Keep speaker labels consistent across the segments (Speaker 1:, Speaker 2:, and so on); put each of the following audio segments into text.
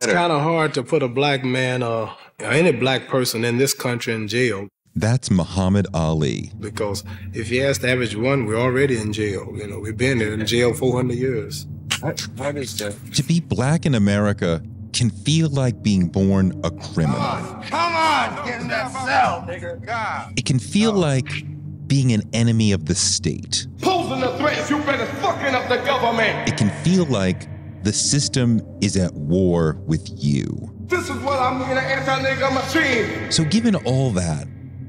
Speaker 1: It's kind of hard to put a black man or any black person in this country in jail.
Speaker 2: That's Muhammad Ali.
Speaker 1: Because if you ask the average one, we're already in jail. You know, we've been in jail 400 years.
Speaker 3: What is that?
Speaker 2: To be black in America can feel like being born a criminal.
Speaker 3: Come on, get in that cell, nigga. God.
Speaker 2: It can feel like being an enemy of the state.
Speaker 3: Posing the threats, you better fucking up the government.
Speaker 2: It can feel like the system is at war with you.
Speaker 3: This is what I mean, an anti-nigga machine.
Speaker 2: So given all that,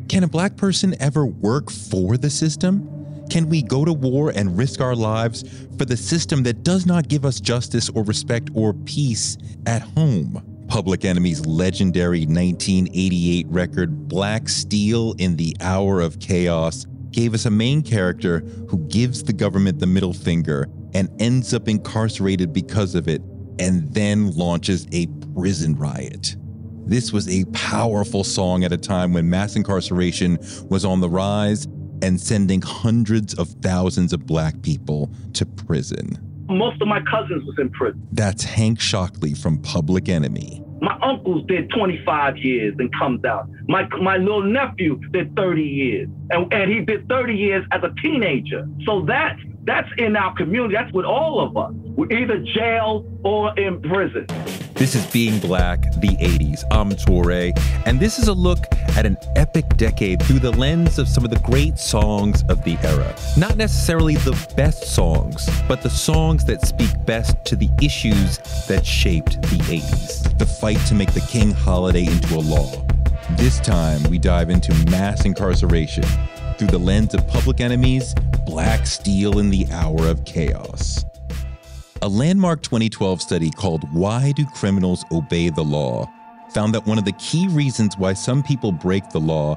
Speaker 2: can a black person ever work for the system? Can we go to war and risk our lives for the system that does not give us justice or respect or peace at home? Public Enemy's legendary 1988 record, Black Steel in the Hour of Chaos, gave us a main character who gives the government the middle finger and ends up incarcerated because of it, and then launches a prison riot. This was a powerful song at a time when mass incarceration was on the rise and sending hundreds of thousands of black people to prison.
Speaker 4: Most of my cousins was in prison.
Speaker 2: That's Hank Shocklee from Public Enemy.
Speaker 4: My uncles did 25 years and comes out. My little nephew did 30 years, and he did 30 years as a teenager. So that's in our community. That's with all of us. We're either jail or in prison.
Speaker 2: This is Being Black, the 80s. I'm Toure, and this is a look at an epic decade through the lens of some of the great songs of the era. Not necessarily the best songs, but the songs that speak best to the issues that shaped the 80s. The fight to make the King holiday into a law. This time, we dive into mass incarceration through the lens of Public Enemy's Black Steel in the Hour of Chaos. A landmark 2012 study called Why Do Criminals Obey the Law found that one of the key reasons why some people break the law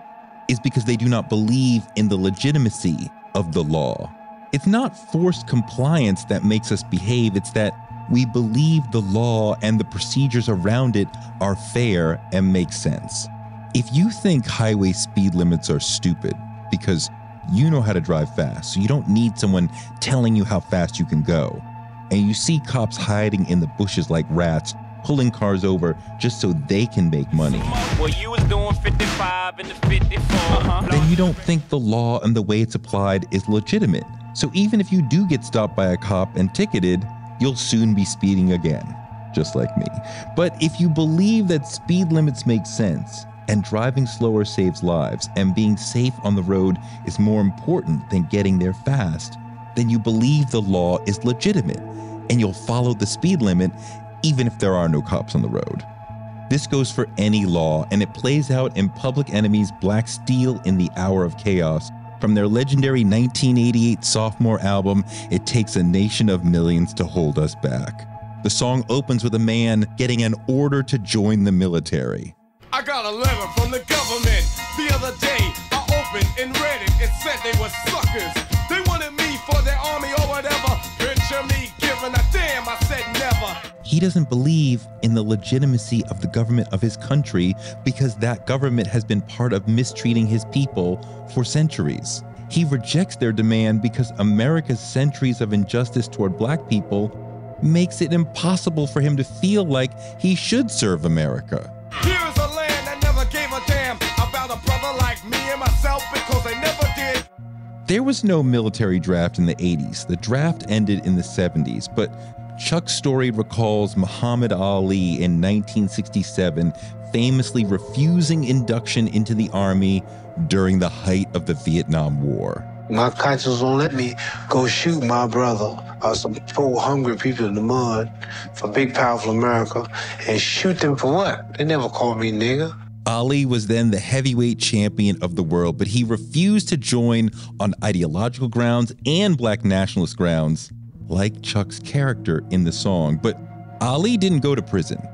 Speaker 2: is because they do not believe in the legitimacy of the law. It's not forced compliance that makes us behave, it's that we believe the law and the procedures around it are fair and make sense. If you think highway speed limits are stupid because you know how to drive fast, so you don't need someone telling you how fast you can go, and you see cops hiding in the bushes like rats, pulling cars over just so they can make money,
Speaker 5: well, you was doing 55 in the 54.
Speaker 2: Then you don't think the law and the way it's applied is legitimate. So even if you do get stopped by a cop and ticketed, you'll soon be speeding again, just like me. But if you believe that speed limits make sense, and driving slower saves lives, and being safe on the road is more important than getting there fast, then you believe the law is legitimate, and you'll follow the speed limit even if there are no cops on the road. This goes for any law, and it plays out in Public Enemy's Black Steel in the Hour of Chaos from their legendary 1988 sophomore album, It Takes a Nation of Millions to Hold Us Back. The song opens with a man getting an order to join the military.
Speaker 3: I got a letter from the government the other day. I opened and read it. It said they were suckers. They wanted me for their army or whatever. Picture me giving a damn. I said never.
Speaker 2: He doesn't believe in the legitimacy of the government of his country because that government has been part of mistreating his people for centuries. He rejects their demand because America's centuries of injustice toward black people makes it impossible for him to feel like he should serve America.
Speaker 3: Here's a land that never gave a damn about a brother like me and myself because they never did.
Speaker 2: There was no military draft in the 80s. The draft ended in the 70s, but Chuck's story recalls Muhammad Ali in 1967 famously refusing induction into the army during the height of the Vietnam War.
Speaker 6: My conscience won't let me go shoot my brother or some poor hungry people in the mud for big powerful America and shoot them for what? They never called me nigger.
Speaker 2: Ali was then the heavyweight champion of the world, but he refused to join on ideological grounds and black nationalist grounds, like Chuck's character in the song. But Ali didn't go to prison.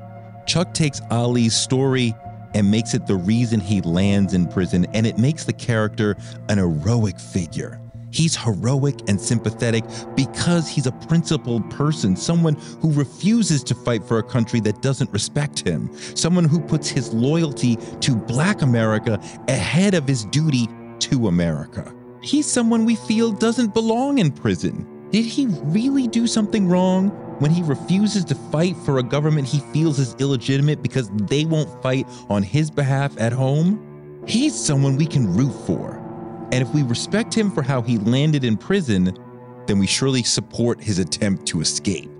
Speaker 2: Chuck takes Ali's story and makes it the reason he lands in prison, and it makes the character an heroic figure. He's heroic and sympathetic because he's a principled person, someone who refuses to fight for a country that doesn't respect him, someone who puts his loyalty to Black America ahead of his duty to America. He's someone we feel doesn't belong in prison. Did he really do something wrong? when he refuses to fight for a government he feels is illegitimate because they won't fight on his behalf at home, he's someone we can root for. And if we respect him for how he landed in prison, then we surely support his attempt to escape.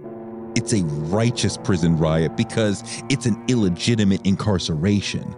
Speaker 2: It's a righteous prison riot because it's an illegitimate incarceration.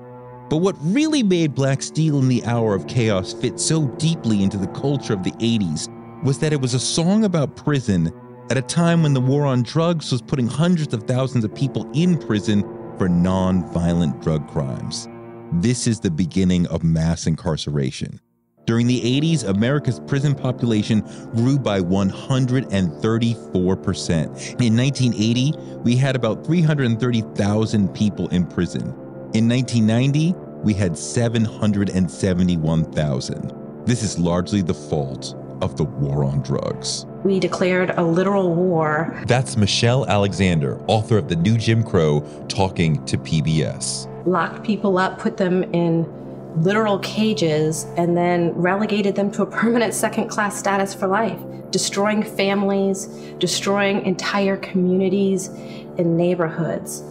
Speaker 2: But what really made Black Steel in the Hour of Chaos fit so deeply into the culture of the 80s was that it was a song about prison at a time when the war on drugs was putting hundreds of thousands of people in prison for non-violent drug crimes. This is the beginning of mass incarceration. During the 80s, America's prison population grew by 134%. In 1980, we had about 330,000 people in prison. In 1990, we had 771,000. This is largely the fault of the war on drugs.
Speaker 7: We declared a literal war.
Speaker 2: That's Michelle Alexander, author of The New Jim Crow, talking to PBS.
Speaker 7: Locked people up, put them in literal cages, and then relegated them to a permanent second-class status for life, destroying families, destroying entire communities and neighborhoods.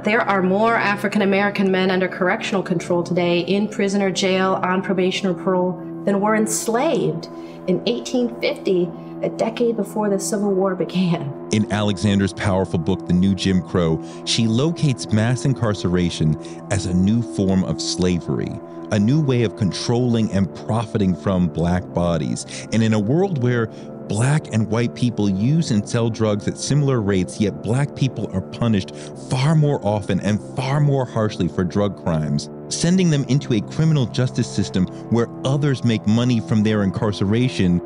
Speaker 7: There are more African-American men under correctional control today in prison or jail on probation or parole than were enslaved in 1850, a decade before the Civil War began.
Speaker 2: In Alexander's powerful book, The New Jim Crow, she locates mass incarceration as a new form of slavery, a new way of controlling and profiting from Black bodies. And in a world where Black and white people use and sell drugs at similar rates, yet Black people are punished far more often and far more harshly for drug crimes, sending them into a criminal justice system where others make money from their incarceration,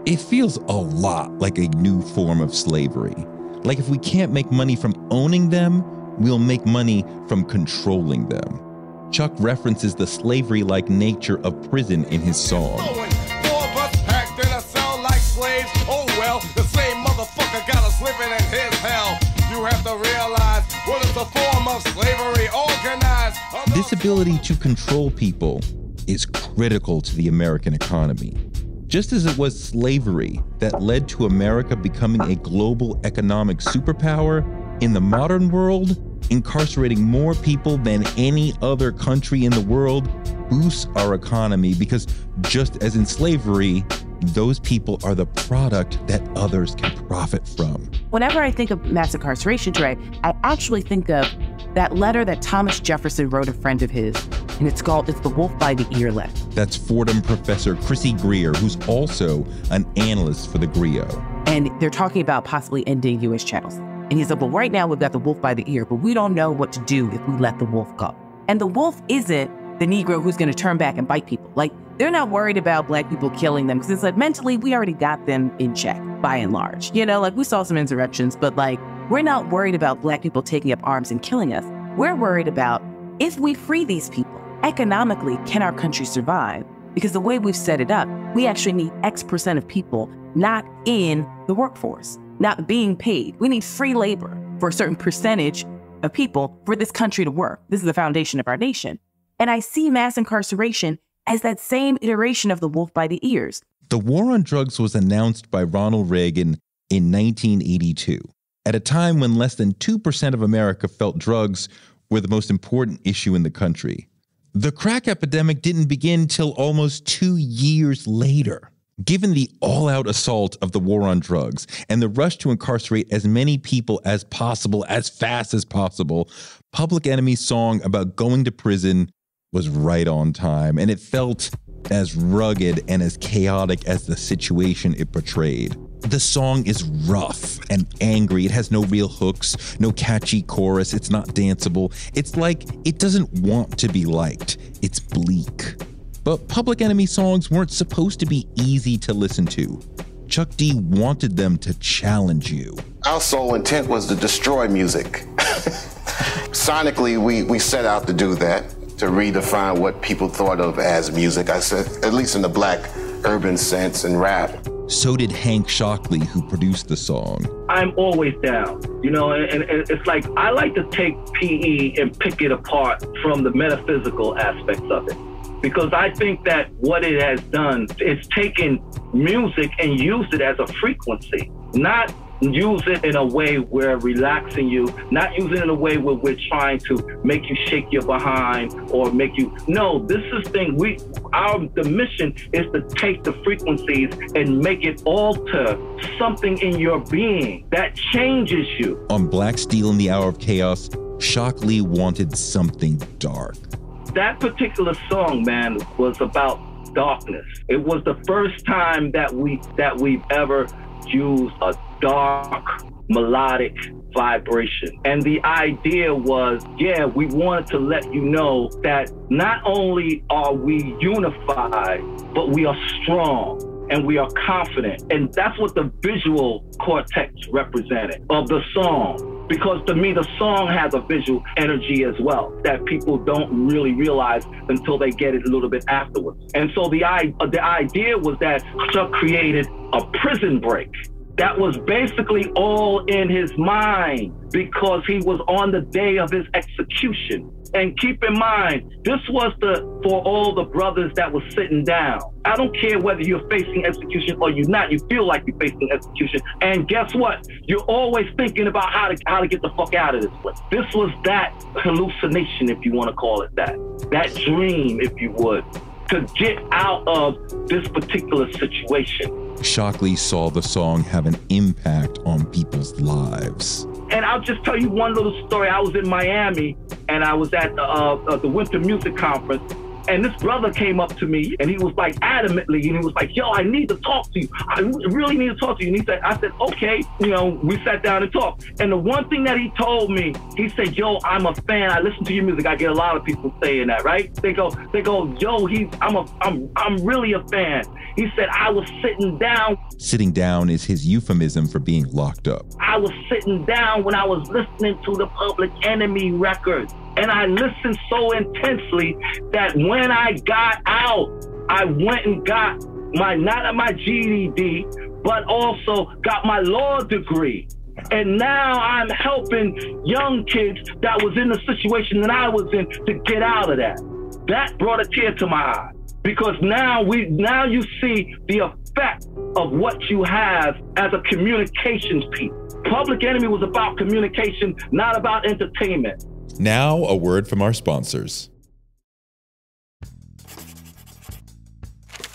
Speaker 2: it feels a lot like a new form of slavery. Like if we can't make money from owning them, we'll make money from controlling them. Chuck references the slavery-like nature of prison in his song.
Speaker 3: Oh well, the same motherfucker got us living in his hell. You have to realize what is a form of slavery organized.
Speaker 2: This ability to control people is critical to the American economy. Just as it was slavery that led to America becoming a global economic superpower, in the modern world, incarcerating more people than any other country in the world boosts our economy because just as in slavery, those people are the product that others can profit from.
Speaker 8: Whenever I think of mass incarceration, Toure, I actually think of that letter that Thomas Jefferson wrote a friend of his, and it's the Wolf by the Ear letter.
Speaker 2: That's Fordham professor Chrissy Greer, who's also an analyst for theGrio.
Speaker 8: And they're talking about possibly ending U.S. channels. And he said, well, right now we've got the wolf by the ear, but we don't know what to do if we let the wolf go. And the wolf isn't the Negro who's going to turn back and bite people. Like, they're not worried about Black people killing them because it's like mentally we already got them in check by and large. You know, like we saw some insurrections, but like we're not worried about Black people taking up arms and killing us. We're worried about if we free these people, economically, can our country survive? Because the way we've set it up, we actually need X% of people not in the workforce, not being paid. We need free labor for a certain percentage of people for this country to work. This is the foundation of our nation. And I see mass incarceration as that same iteration of the wolf by the ears.
Speaker 2: The war on drugs was announced by Ronald Reagan in 1982, at a time when less than 2% of America felt drugs were the most important issue in the country. The crack epidemic didn't begin till almost 2 years later. Given the all-out assault of the war on drugs and the rush to incarcerate as many people as possible, as fast as possible, Public Enemy's song about going to prison was right on time, and it felt as rugged and as chaotic as the situation it portrayed. The song is rough and angry. It has no real hooks, no catchy chorus. It's not danceable. It's like it doesn't want to be liked. It's bleak. But Public Enemy songs weren't supposed to be easy to listen to. Chuck D wanted them to challenge you.
Speaker 9: Our sole intent was to destroy music. Sonically, we set out to do that, to redefine what people thought of as music. I said, at least in the Black urban sense and rap.
Speaker 2: So did Hank Shocklee, who produced the song.
Speaker 4: I'm always down, you know, and it's like I like to take PE and pick it apart from the metaphysical aspects of it. Because I think that what it has done is taken music and used it as a frequency, not use it in a way where relaxing you, not use it in a way where we're trying to make you shake your behind or make you, no, this is thing, the mission is to take the frequencies and make it alter something in your being that changes you.
Speaker 2: On Black Steel in the Hour of Chaos, Shocklee wanted something dark.
Speaker 4: That particular song, man, was about darkness. It was the first time that we've ever used a dark melodic vibration. And the idea was, we wanted to let you know that not only are we unified, but we are strong and we are confident. And that's what the visual cortex represented of the song. Because to me, the song has a visual energy as well that people don't really realize until they get it a little bit afterwards. And so the idea was that Chuck created a prison break. That was basically all in his mind because he was on the day of his execution. And keep in mind, this was for all the brothers that were sitting down. I don't care whether you're facing execution or you're not. You feel like you're facing execution. And guess what? You're always thinking about how to get the fuck out of this place. This was that hallucination, if you want to call it that. That dream, if you would, to get out of this particular situation.
Speaker 2: Shocklee saw the song have an impact on people's lives.
Speaker 4: And I'll just tell you one little story. I was in Miami and I was at the Winter Music Conference. And this brother came up to me and he was like adamantly, and he was like, yo, I need to talk to you. I really need to talk to you. And I said, okay. We sat down and talked. And the one thing that he told me, he said, yo, I'm a fan. I listen to your music. I get a lot of people saying that, right? They go, yo, I'm really a fan. He said, I was sitting down.
Speaker 2: Sitting down is his euphemism for being locked up.
Speaker 4: I was sitting down when I was listening to the Public Enemy record. And I listened so intensely that when I got out, I went and got not my GED, but also got my law degree. And now I'm helping young kids that was in the situation that I was in to get out of that. That brought a tear to my eye because now you see the effect of what you have as a communications piece. Public Enemy was about communication, not about entertainment.
Speaker 2: Now, a word from our sponsors.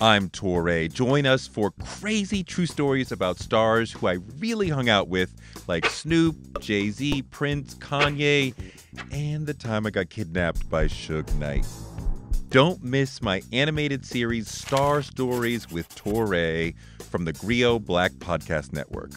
Speaker 2: I'm Toure. Join us for crazy true stories about stars who I really hung out with, like Snoop, Jay-Z, Prince, Kanye, and the time I got kidnapped by Suge Knight. Don't miss my animated series, Star Stories with Toure, from the GRIO Black Podcast Network.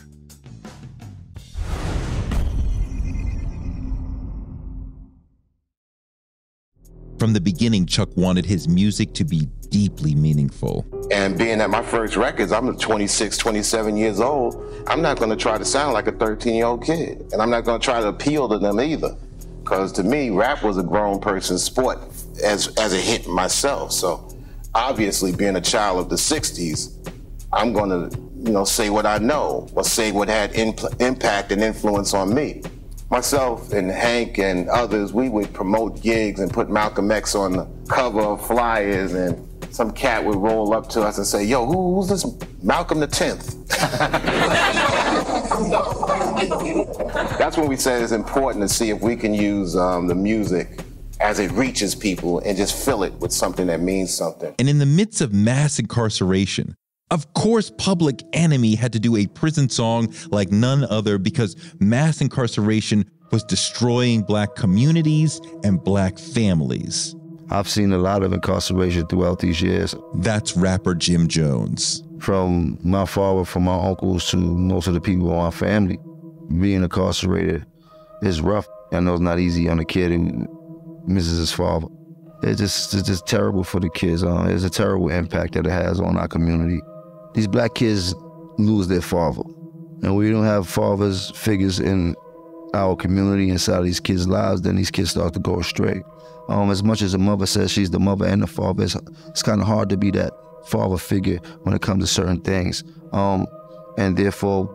Speaker 2: From the beginning, Chuck wanted his music to be deeply meaningful.
Speaker 9: And being at my first records, I'm 26, 27 years old. I'm not going to try to sound like a 13-year-old kid. And I'm not going to try to appeal to them either. Because to me, rap was a grown person's sport as a hit myself. So obviously, being a child of the 60s, I'm going to say what I know or say what had impact and influence on me. Myself and Hank and others, we would promote gigs and put Malcolm X on the cover of flyers, and some cat would roll up to us and say, yo, who's this Malcolm the 10th? That's when we said it's important to see if we can use the music as it reaches people and just fill it with something that means something.
Speaker 2: And in the midst of mass incarceration, of course, Public Enemy had to do a prison song like none other because mass incarceration was destroying Black communities and Black families.
Speaker 10: I've seen a lot of incarceration throughout these years.
Speaker 2: That's rapper Jim Jones.
Speaker 10: From my father, from my uncles to most of the people in my family, being incarcerated is rough. I know it's not easy on a kid who misses his father. It's just terrible for the kids. It's a terrible impact that it has on our community. These Black kids lose their father. And we don't have fathers, figures in our community inside of these kids' lives, then these kids start to go astray. As much as a mother says she's the mother and the father, it's kind of hard to be that father figure when it comes to certain things. And therefore,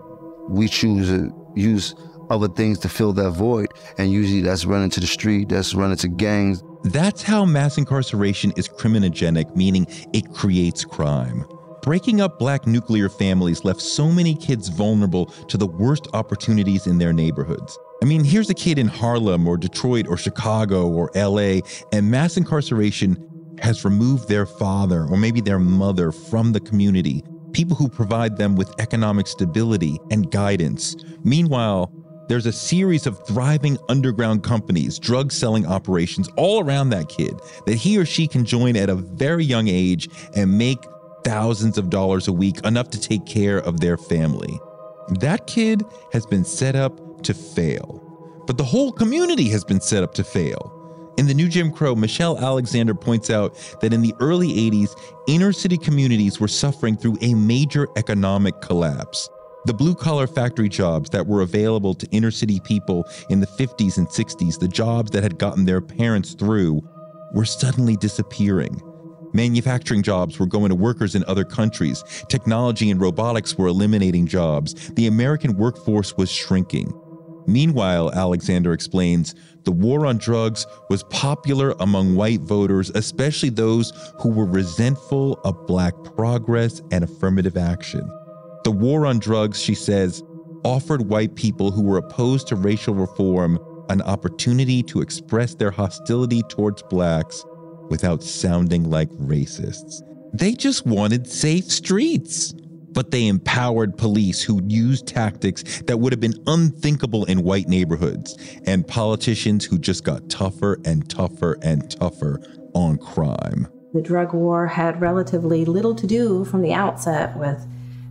Speaker 10: we choose to use other things to fill that void. And usually that's running to the street, that's running to gangs.
Speaker 2: That's how mass incarceration is criminogenic, meaning it creates crime. breaking up Black nuclear families left so many kids vulnerable to the worst opportunities in their neighborhoods. I mean, here's a kid in Harlem or Detroit or Chicago or LA, and mass incarceration has removed their father or maybe their mother from the community, people who provide them with economic stability and guidance. Meanwhile, there's a series of thriving underground companies, drug-selling operations all around that kid that he or she can join at a very young age and make thousands of dollars a week, enough to take care of their family. That kid has been set up to fail. But the whole community has been set up to fail. In The New Jim Crow, Michelle Alexander points out that in the early 80s, inner city communities were suffering through a major economic collapse. The blue-collar factory jobs that were available to inner city people in the 50s and 60s, the jobs that had gotten their parents through, were suddenly disappearing. Manufacturing jobs were going to workers in other countries. Technology and robotics were eliminating jobs. The American workforce was shrinking. Meanwhile, Alexander explains, the war on drugs was popular among white voters, especially those who were resentful of Black progress and affirmative action. The war on drugs, she says, offered white people who were opposed to racial reform an opportunity to express their hostility towards Blacks without sounding like racists. They just wanted safe streets. But they empowered police who used tactics that would have been unthinkable in white neighborhoods, and politicians who just got tougher and tougher and tougher on crime.
Speaker 7: The drug war had relatively little to do from the outset with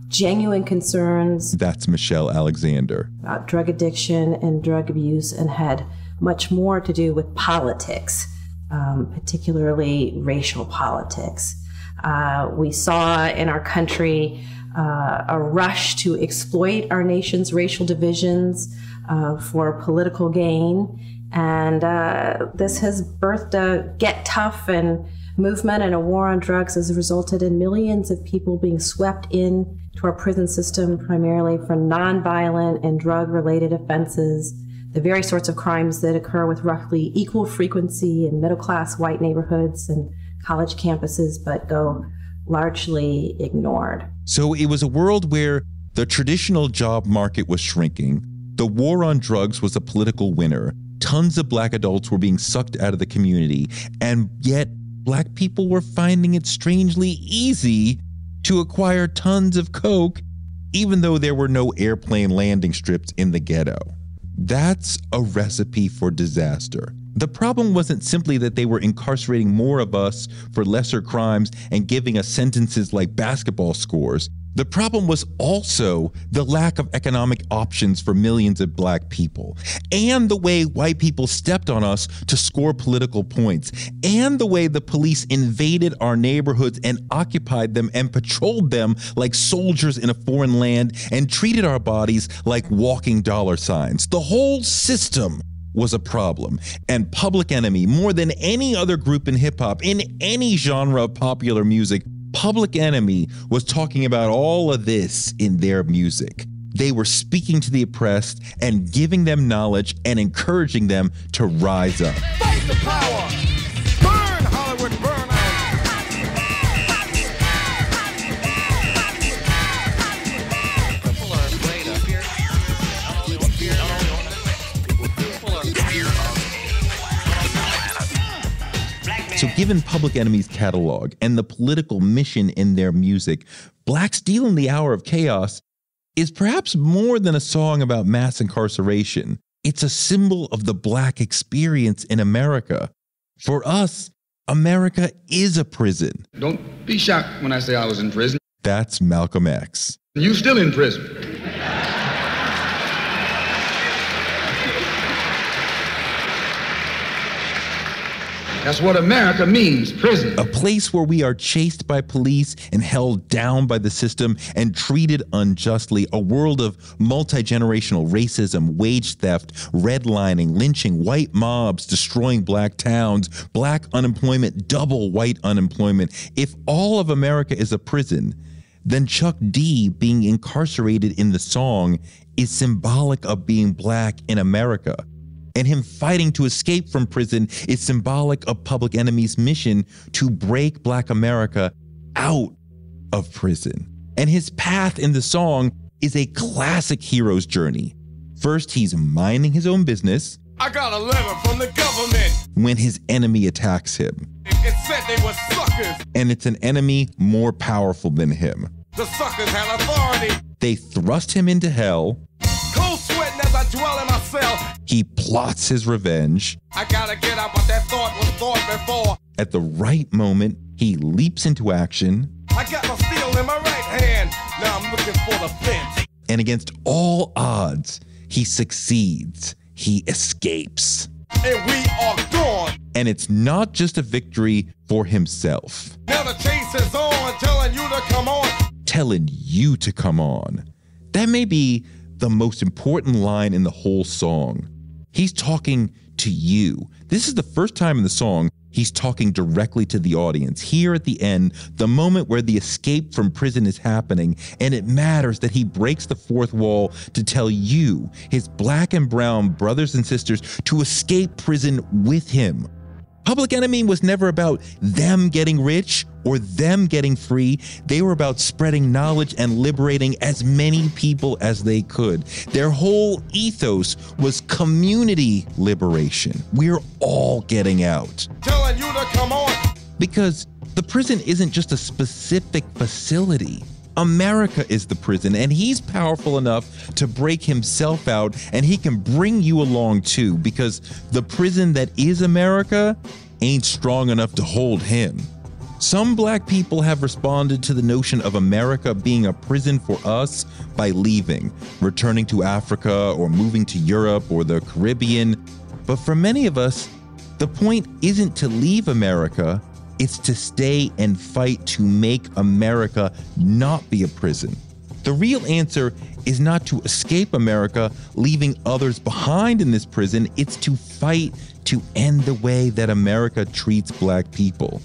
Speaker 7: genuine concerns.
Speaker 2: That's Michelle Alexander.
Speaker 7: About drug addiction and drug abuse, and had much more to do with politics, particularly racial politics. We saw in our country a rush to exploit our nation's racial divisions for political gain. And this has birthed a Get Tough and movement, and a war on drugs has resulted in millions of people being swept in to our prison system, primarily for nonviolent and drug-related offenses, the very sorts of crimes that occur with roughly equal frequency in middle-class white neighborhoods and college campuses, but go largely ignored.
Speaker 2: So it was a world where the traditional job market was shrinking. The war on drugs was a political winner. Tons of Black adults were being sucked out of the community, and yet Black people were finding it strangely easy to acquire tons of coke, even though there were no airplane landing strips in the ghetto. That's a recipe for disaster. The problem wasn't simply that they were incarcerating more of us for lesser crimes and giving us sentences like basketball scores. The problem was also the lack of economic options for millions of Black people, and the way white people stepped on us to score political points, and the way the police invaded our neighborhoods and occupied them and patrolled them like soldiers in a foreign land and treated our bodies like walking dollar signs. The whole system was a problem. And Public Enemy, more than any other group in hip-hop, in any genre of popular music, Public Enemy was talking about all of this in their music. They were speaking to the oppressed and giving them knowledge and encouraging them to rise up.
Speaker 3: Fight the power! Burn, Hollywood, burn!
Speaker 2: So given Public Enemy's catalog and the political mission in their music, Black Steel in the Hour of Chaos is perhaps more than a song about mass incarceration. It's a symbol of the Black experience in America. For us, America is a prison.
Speaker 11: Don't be shocked when I say I was in prison.
Speaker 2: That's Malcolm X.
Speaker 11: You still in prison. That's what America means, prison.
Speaker 2: A place where we are chased by police and held down by the system and treated unjustly. A world of multi-generational racism, wage theft, redlining, lynching, white mobs destroying Black towns, Black unemployment, double white unemployment. If all of America is a prison, then Chuck D being incarcerated in the song is symbolic of being Black in America. And him fighting to escape from prison is symbolic of Public Enemy's mission to break Black America out of prison. And his path in the song is a classic hero's journey. First, he's minding his own business.
Speaker 3: I got a letter from the government.
Speaker 2: When his enemy attacks him.
Speaker 3: It said they were suckers.
Speaker 2: And it's an enemy more powerful than him.
Speaker 3: The suckers had authority.
Speaker 2: They thrust him into hell.
Speaker 3: Cold sweating as I dwell in my cell.
Speaker 2: He plots his revenge.
Speaker 3: I gotta get out, but that thought was thought before.
Speaker 2: At the right moment, he leaps into action.
Speaker 3: I got my steel in my right hand. Now I'm looking for the flint.
Speaker 2: And against all odds, he succeeds. He escapes.
Speaker 3: And we are gone.
Speaker 2: And it's not just a victory for himself.
Speaker 3: Now the chase is on, telling you to come on.
Speaker 2: Telling you to come on. That may be the most important line in the whole song. He's talking to you. This is the first time in the song he's talking directly to the audience. Here at the end, the moment where the escape from prison is happening, and it matters that he breaks the fourth wall to tell you, his black and brown brothers and sisters, to escape prison with him. Public Enemy was never about them getting rich or them getting free. They were about spreading knowledge and liberating as many people as they could. Their whole ethos was community liberation. We're all getting out.
Speaker 3: Telling you to come on.
Speaker 2: Because the prison isn't just a specific facility. America is the prison, and he's powerful enough to break himself out, and he can bring you along too, because the prison that is America ain't strong enough to hold him. Some black people have responded to the notion of America being a prison for us by leaving, returning to Africa or moving to Europe or the Caribbean. But for many of us, the point isn't to leave America. It's to stay and fight to make America not be a prison. The real answer is not to escape America, leaving others behind in this prison. It's to fight to end the way that America treats black people.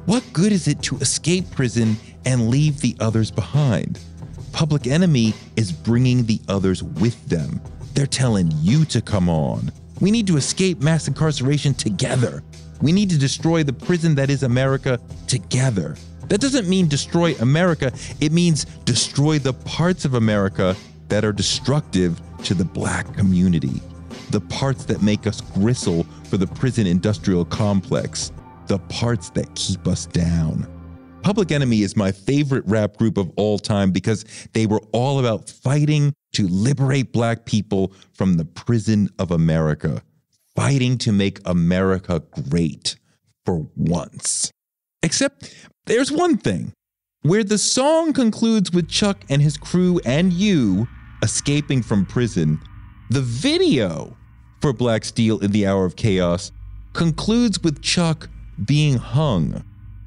Speaker 2: What good is it to escape prison and leave the others behind? Public Enemy is bringing the others with them. They're telling you to come on. We need to escape mass incarceration together. We need to destroy the prison that is America together. That doesn't mean destroy America. It means destroy the parts of America that are destructive to the black community. The parts that make us gristle for the prison industrial complex. The parts that keep us down. Public Enemy is my favorite rap group of all time because they were all about fighting to liberate black people from the prison of America. Fighting to make America great for once. Except there's one thing. Where the song concludes with Chuck and his crew and you escaping from prison, the video for Black Steel in the Hour of Chaos concludes with Chuck being hung.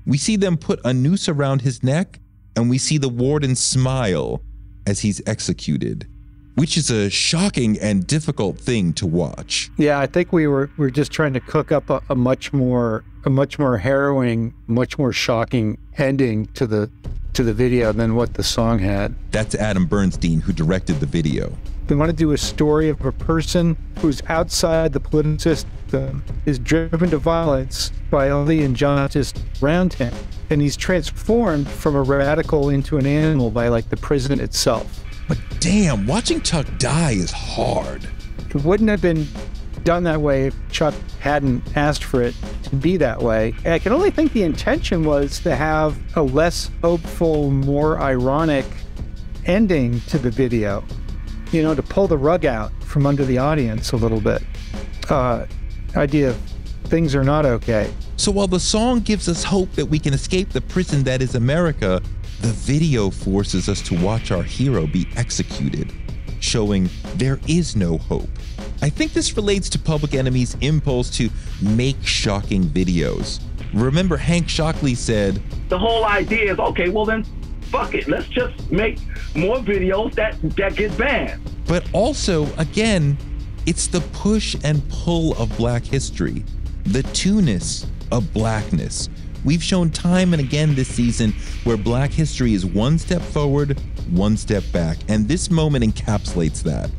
Speaker 2: We see them put a noose around his neck, and we see the warden smile as he's executed, which is a shocking and difficult thing to watch.
Speaker 12: Yeah, I think we're just trying to cook up a much more harrowing, much more shocking ending to the video than what the song had.
Speaker 2: That's Adam Bernstein, who directed the video.
Speaker 12: We want to do a story of a person who's outside the political system, is driven to violence by all the injustice around him, and he's transformed from a radical into an animal by like the prison itself.
Speaker 2: But damn, watching Chuck die is hard.
Speaker 12: It wouldn't have been done that way if Chuck hadn't asked for it to be that way. And I can only think the intention was to have a less hopeful, more ironic ending to the video. You know, to pull the rug out from under the audience a little bit. Idea of things are not okay.
Speaker 2: So while the song gives us hope that we can escape the prison that is America, the video forces us to watch our hero be executed, showing there is no hope. I think this relates to Public Enemy's impulse to make shocking videos. Remember, Hank Shocklee said,
Speaker 4: the whole idea is, okay, well then, fuck it. Let's just make more videos that get banned.
Speaker 2: But also, again, it's the push and pull of black history, the two-ness of blackness. We've shown time and again this season where black history is one step forward, one step back, and this moment encapsulates that.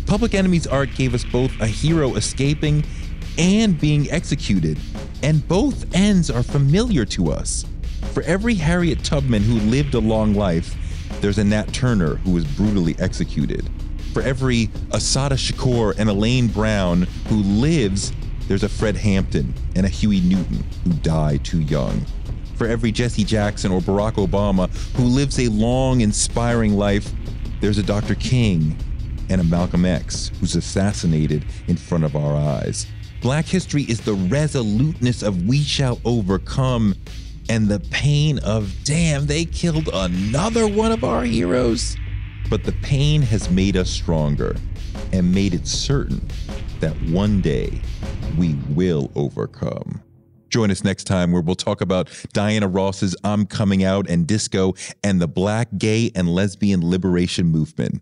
Speaker 2: Public Enemy's arc gave us both a hero escaping and being executed, and both ends are familiar to us. For every Harriet Tubman who lived a long life, there's a Nat Turner who was brutally executed. For every Assata Shakur and Elaine Brown who lives, there's a Fred Hampton and a Huey Newton who die too young. For every Jesse Jackson or Barack Obama who lives a long, inspiring life, there's a Dr. King and a Malcolm X who's assassinated in front of our eyes. Black history is the resoluteness of we shall overcome and the pain of, damn, they killed another one of our heroes. But the pain has made us stronger and made it certain that one day we will overcome. Join us next time where we'll talk about Diana Ross's I'm Coming Out and disco and the Black, gay, and lesbian liberation movement.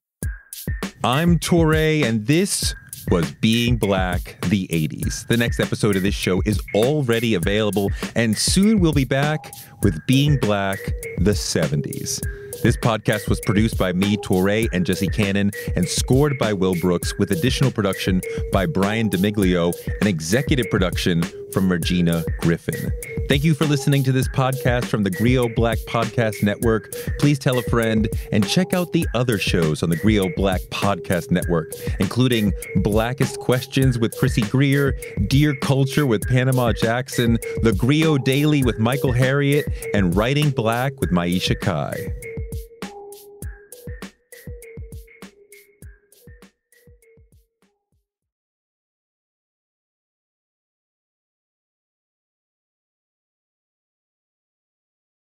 Speaker 2: I'm Toure, and this was Being Black, the 80s. The next episode of this show is already available, and soon we'll be back with Being Black, the 70s. This podcast was produced by me, Toure, and Jesse Cannon, and scored by Will Brooks, with additional production by Brian DeMiglio and executive production from Regina Griffin. Thank you for listening to this podcast from the GRIO Black Podcast Network. Please tell a friend and check out the other shows on the GRIO Black Podcast Network, including Blackest Questions with Chrissy Greer, Dear Culture with Panama Jackson, The GRIO Daily with Michael Harriot, and Writing Black with Maisha Kai.